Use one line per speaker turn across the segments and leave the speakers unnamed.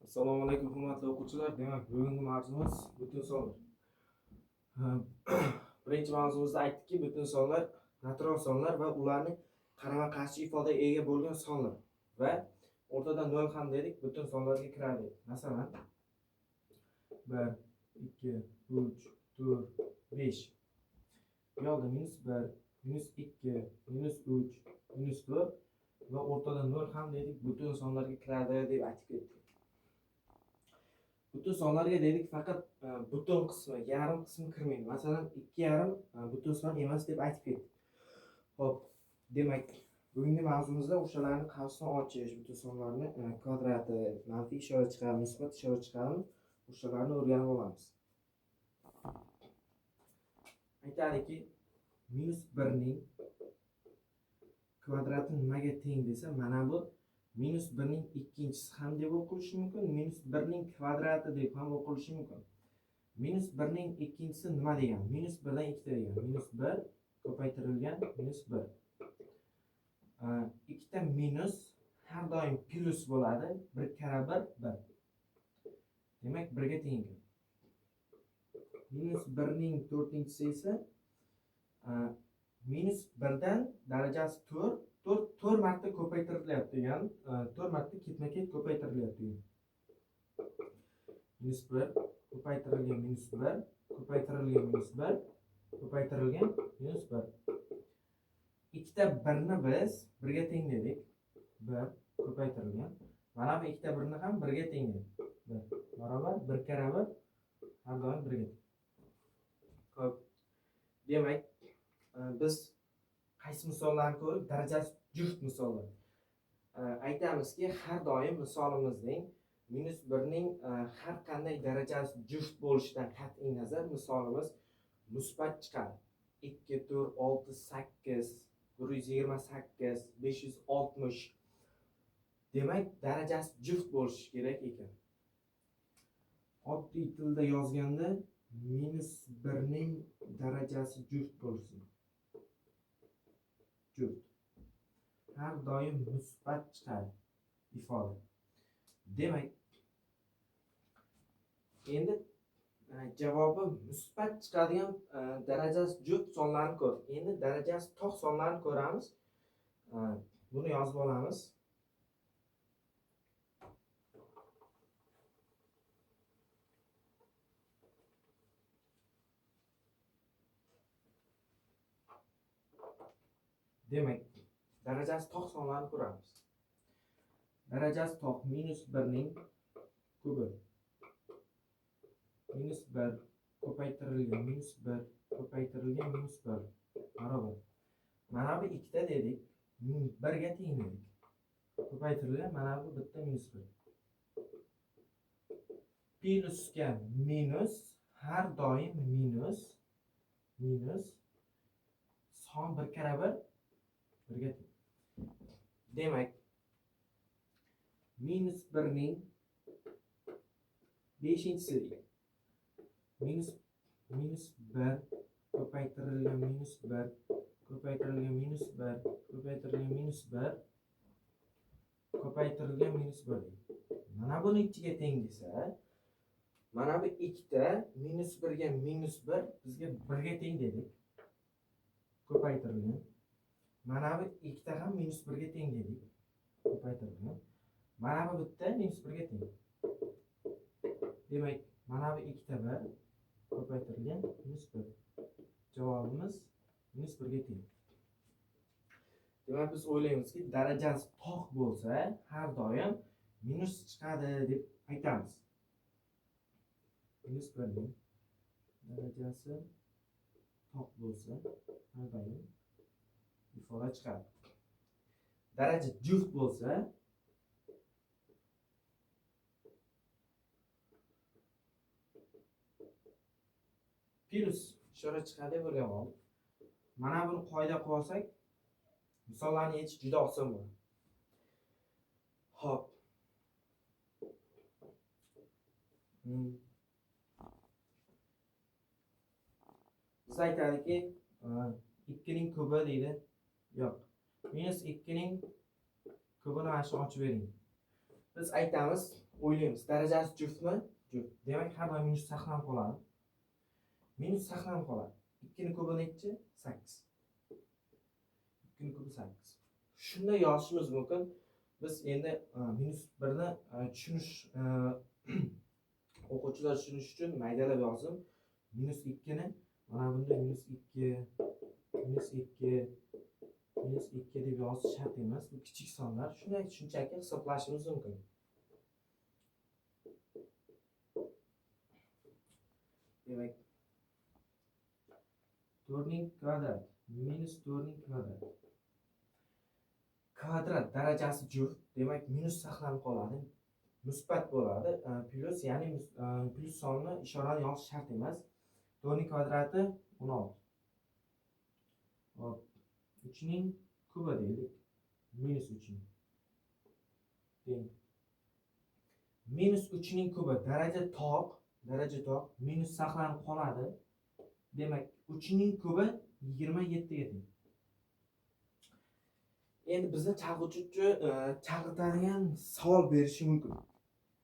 Assalomu alaykum hurmatli o'quvchilar. Demak, bugungi mavzumiz butun sonlar. Birinchi mavzumizda aytdikki, butun sonlar natural sonlar va ularning qarama-qarshi ifodaga ega bo'lgan sonlar va o'rtada 0 ham dedik, butun sonlarga kiradi. Masalan, 1, 2, 3, 4, 5. Bu yoqda -1, -2, -3, -4 va o'rtada 0 ham dedik, butun sonlarga kiradi deb aytib ketdik. Butun sonlarga dedik, faqat butun qismi, yarim qismi kirmaydi. Masalan, 2,5 butun son emas deb aytib ketdik. Xo'p, demak, bugungi mavzumizda o'shalarning qavsini ochish, butun sonlarni kvadrati, manfiy ishora chiqarib, musbat ishora chiqarib, o'shalarni o'rganib olamiz. Aytadiki, -1 ning kvadrati nimaga teng desa, mana bu -1 ning ikkinchisi ham deb o'qilishi mumkin, -1 ning kvadrati deb ham o'qilishi mumkin. -1 ning ikkinchisi nima degani? -1 dan 2 degani. -1 ko'paytirilgan -1. Ikkita minus har doim plus bo'ladi. 1 kara 1 1. Demak, 1 ga teng. -1 ning 4-inchisi esa -1 dan darajasi 4 marta ko'paytirilyapti, ya'ni 4 marta ketma-ket ko'paytirilyapti. -1 ko'paytirilgan -1 ko'paytirilgan -1 ko'paytirilgan -1. Ikkita 1 ni biz 1 ga teng dedik. 1 ko'paytirilgan. Mana bu ikkita 1 ni ham 1 ga teng dedik. 1 barobar 1 kara 1 har doim 1 ga teng. Xo'p. Demak, biz qaysi misollarni ko'rib, darajasi juft misollar. Aytamizki, har doim misolimizning -1 ning har qanday darajasi juft bo'lishidan qat'iy nazar misolimiz musbat chiqadi. 2, 4, 6, 8, 128, 560. Demak, darajasi juft bo'lishi kerak ekan. Oddiy tilda yozganda -1 ning darajasi juft bo'lsin. Juft. Har doim musbat chiqadi ifoda. Demak, endi javobi musbat chiqadigan darajasi juft sonlarni ko'r. Endi darajasi tog' sonlarni ko'ramiz. Buni yozib olamiz. Demak, darajasi tog' sonlarni ko'ramiz. Darajasi tog' -1 ning kubi. -1 ko'paytirilgan -1 ko'paytirilgan -1 barobar. Mana bu ikkita dedik, 1 ga teng dedik. Ko'paytirilgan mana bu bitta -1. Plusga minus har doim minus son 1 kara 1 1 ga teng. Demak, -1 ning 5-inchisi deydi. -1 ko'paytirilgan -1 ko'paytirilgan -1 ko'paytirilgan -1 ko'paytirilgan -1 deydi. Mana buni ichiga teng desa, mana bu ikkita -1 ga -1 bizga 1 ga teng dedik. Ko'paytirilgan. Mana bu ikkita ham -1 ga teng dedik. Ko'paytirilgan. Mana bu bitta -1 ga teng. Demak, mana bu ikkita 1 ko'paytirilgan -1. Javobimiz -1 ga teng. Demak, biz o'ylaymizki, darajasi tog' bo'lsa, har doim minus chiqadi deb aytamiz. -1 ning darajasi tog' bo'lsa, har doim ifoda chiqadi. Daraja juft bo'lsa, plus ishora chiqadi deb o'ylayman. Mana buni qoida qilib olsak, misollarni yechish juda oson bo'ladi. Xo'p. Biz aytadiki, 2 ning kubi deydi. Yo'q. -2 ning kubini mana shu ochib bering. Biz aytamiz, o'ylaymiz. Darajasi juftmi? Juft. Demak, har doim minus saqlanib qoladi. Minus saqlanib qoladi. 2 ni kubi nechi? 8. 2 ni kubi 8. Shunday yozishimiz mumkin. Biz endi minus 1 ni tushunish o'quvchilar tushunish uchun maydalab yozdim. Minus 2 ni mana bunda minus 2, minus 2, minus 2 deb yozish shart emas. Bu kichik sonlar. Shunday shunchaki hisoblashimiz mumkin. Demak, 4 ning kvadrat minus 4 ning kvadrat. Kvadrat darajasi juft, demak minus saqlanib qoladi. Musbat bo'ladi. Plus, ya'ni plus sonni ishorani yozish shart emas. 4 ning kvadrati 16. Hop. 3 ning kubi deylik. Minus 3 ning. Teng. Minus 3 ning kubi daraja toq minus saqlanib qoladi. Demak, 3 ning kubi 27 ga teng. Endi bizni chalg'ituvchi chalg'itadigan savol berishi mumkin.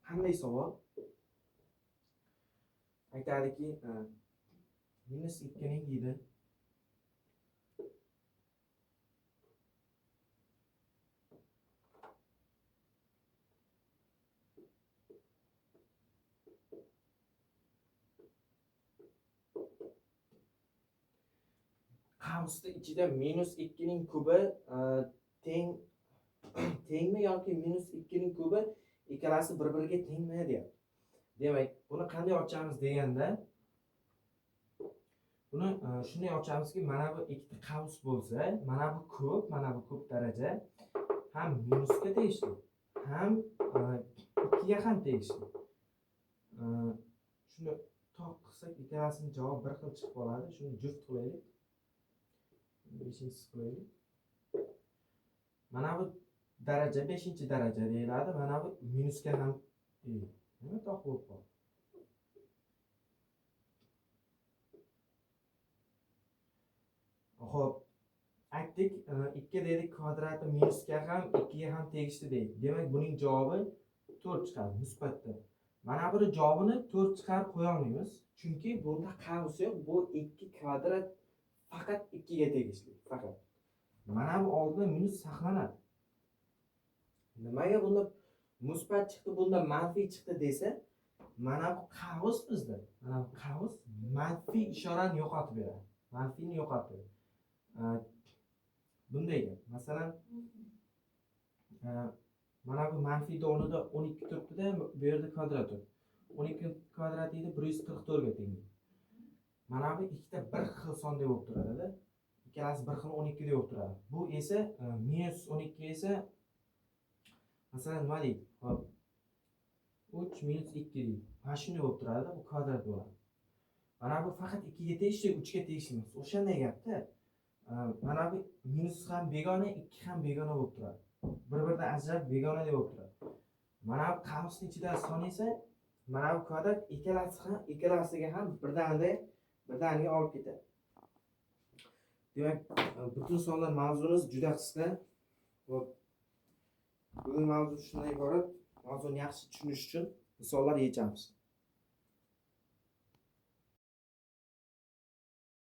Qanday savol? Aytadiki, minus 2 ning deydi. Qavsning ichida minus 2 ning kubi tengmi yoki minus 2 ning kubi ikkalasi bir-biriga tengmi deyapti. Demak, buni qanday ochamiz deganda, buni shunday ochamiz-ki, mana bu ikkita qavs bo'lsa, mana bu ko'p daraja ham minusga tegishli, ham 2 ga ham tegishli. Shuni toq qilsak, ikkalasining javobi bir xil chiqib qoladi. Shuni juft qilaylik. 5-inchisi qilaylik. Mana bu daraja 5-daraja deyiladi. Mana bu minusga ham deyiladi. Nima toq bo'lib qoldi? Xo'p, aytdik, 2 dedik kvadrati minusga ham 2 ga ham tegishli deydi. Demak, buning javobi 4 chiqadi musbatda. Mana buni javobini 4 chiqarib qo'ya olmaymiz. Chunki bunda qavs yo'q. Bu 2 kvadrat faqat 2 ga tegishli, faqat. Mana bu oldida minus saqlanadi. Nimaga bunda musbat chiqdi, bunda manfiy chiqdi desa, mana bu qavs bizda. Mana bu qavs manfiy ishorani yo'qotib beradi. Manfiyni yo'qotib beradi. Bunday gap. Masalan, mana bu manfiyni o'rnida 12 turibdi-da, bu yerda kvadrat turibdi. 12 kvadrat deydi 144 ga teng. Mana bu ikkita bir xil sonda bo'lib turadi-da. Ikkalasi bir xil 12 deb bo'lib turadi. Bu esa minus 12 esa masalan nima deydi? Hop. 3 minus 2 deydi. Mana shunday bo'lib turadi, bu kvadrat bo'ladi. Mana bu faqat 2 ga tegishli, 3 ga tegishli emas. O'shanday gapda. Mana bu minus ham begona, 2 ham begona bo'lib turadi. Bir-biridan ajrab begona deb bo'lib turadi. Mana bu qavsning ichida son esa mana bu kvadrat ikkalasiga ham birdaniga olib ketadi. Demak, butun sonlar mavzuimiz juda qisqa. Bugun mavzu shundan iborat. Mavzuni yaxshi tushunish uchun misollar yechamiz.